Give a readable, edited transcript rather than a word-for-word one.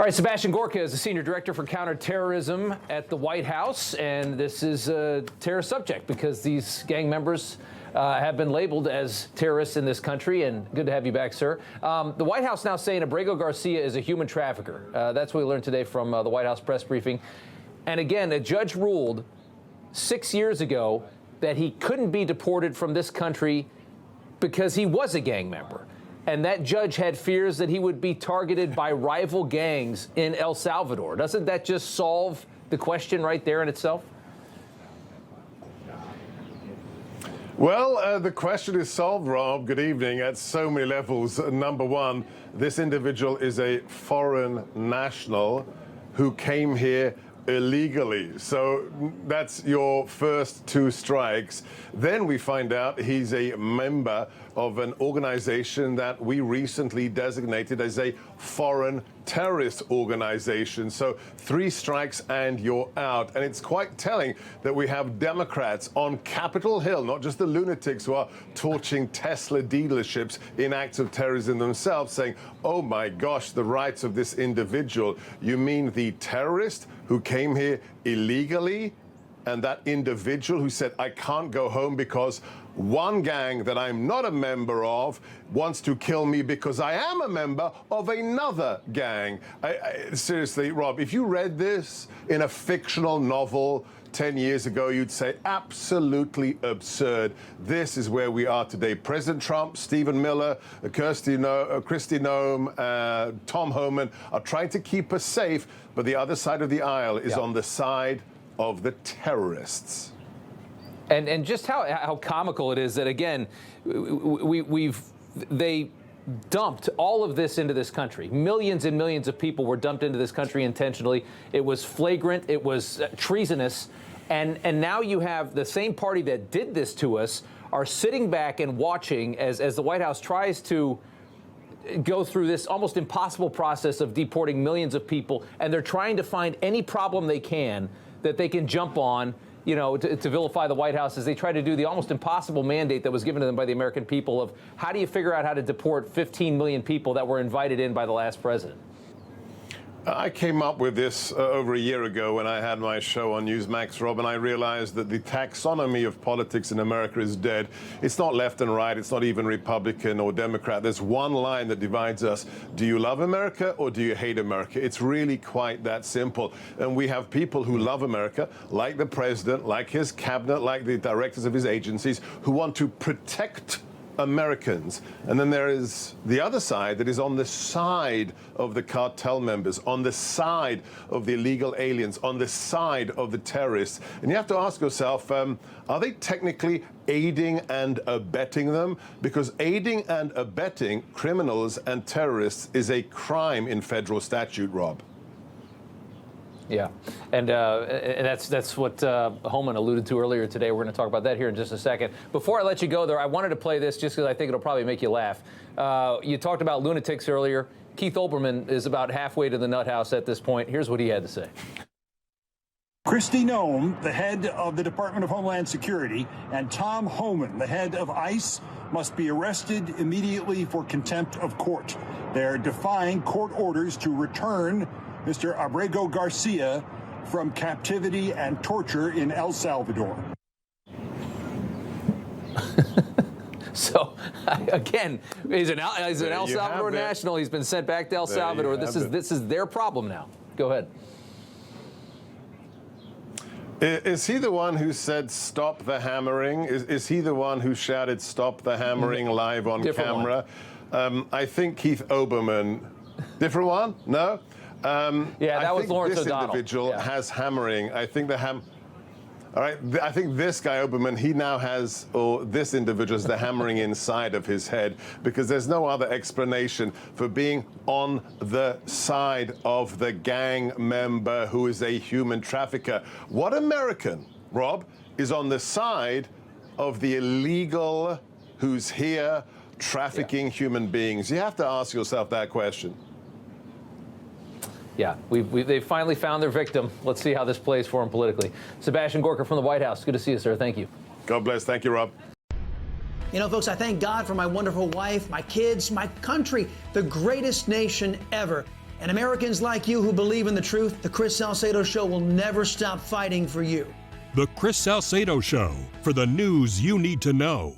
All right, Sebastian Gorka is the Senior Director for Counterterrorism at the White House, and this is a terror subject because these gang members have been labeled as terrorists in this country, and good to have you back, sir. The White House now saying Abrego Garcia is a human trafficker. That's what we learned today from the White House press briefing. And again, a judge ruled 6 years ago that he couldn't be deported from this country because he was a gang member. And that judge had fears that he would be targeted by rival gangs in El Salvador. Doesn't that just solve the question right there in itself? Well, the question is solved, Rob. Good evening. At so many levels. Number one, this individual is a foreign national who came here illegally. So that's your first two strikes. Then we find out he's a member of an organization that we recently designated as a foreign terrorist organization. So 3 strikes and you're out. And it's quite telling that we have Democrats on Capitol Hill, not just the lunatics who are torching Tesla dealerships in acts of terrorism themselves, saying, oh my gosh, the rights of this individual. You mean the terrorist who came here illegally? And that individual who said, I can't go home because one gang that I'm not a member of wants to kill me because I am a member of another gang. Seriously, Rob, if you read this in a fictional novel 10 years ago, you'd say absolutely absurd. This is where we are today. President Trump, Stephen Miller, Kristi Noem, Tom Homan are trying to keep us safe, but the other side of the aisle is on the side of the terrorists. And just how comical it is that, again, they dumped all of this into this country. Millions and millions of people were dumped into this country intentionally. It was flagrant. It was treasonous. And now you have the same party that did this to us are sitting back and watching as the White House tries to go through this almost impossible process of deporting millions of people. And they're trying to find any problem they can that they can jump on, you know, to vilify the White House as they try to do the almost impossible mandate that was given to them by the American people of how do you figure out how to deport 15 million people that were invited in by the last president? I came up with this over a year ago when I had my show on Newsmax, Rob, and I realized that the taxonomy of politics in America is dead. It's not left and right. It's not even Republican or Democrat. There's one line that divides us. Do you love America or do you hate America? It's really quite that simple. And we have people who love America, like the president, like his cabinet, like the directors of his agencies, who want to protect Americans. And then there is the other side that is on the side of the cartel members, on the side of the illegal aliens, on the side of the terrorists. And you have to ask yourself, are they technically aiding and abetting them? Because aiding and abetting criminals and terrorists is a crime in federal statute, Rob. Yeah, and that's what Homan alluded to earlier today. We're going to talk about that here in just a second. Before I let you go there, I wanted to play this just because I think it'll probably make you laugh. You talked about lunatics earlier. Keith Olbermann is about halfway to the nut house at this point. Here's what he had to say. Kristi Noem, the head of the Department of Homeland Security, and Tom Homan, the head of ICE, must be arrested immediately for contempt of court. They're defying court orders to return Mr. Abrego Garcia from captivity and torture in El Salvador. So, again, he's an El Salvador national. He's been sent back to El Salvador. This is their problem now. Go ahead. Is he the one who said, stop the hammering? Is he the one who shouted, stop the hammering live on camera? I think Keith Olbermann. Different one? No? Yeah, that was Lawrence O'Donnell. This individual has hammering. I think all right, I think this guy, Olbermann, he now has, or this individual has the hammering inside of his head, because there's no other explanation for being on the side of the gang member who is a human trafficker. What American, Rob, is on the side of the illegal who's here trafficking human beings? You have to ask yourself that question. Yeah, they finally found their victim. Let's see how this plays for them politically. Sebastian Gorka from the White House. Good to see you, sir. Thank you. God bless. Thank you, Rob. You know, folks, I thank God for my wonderful wife, my kids, my country, the greatest nation ever. And Americans like you who believe in the truth, the Chris Salcedo Show will never stop fighting for you. The Chris Salcedo Show, for the news you need to know.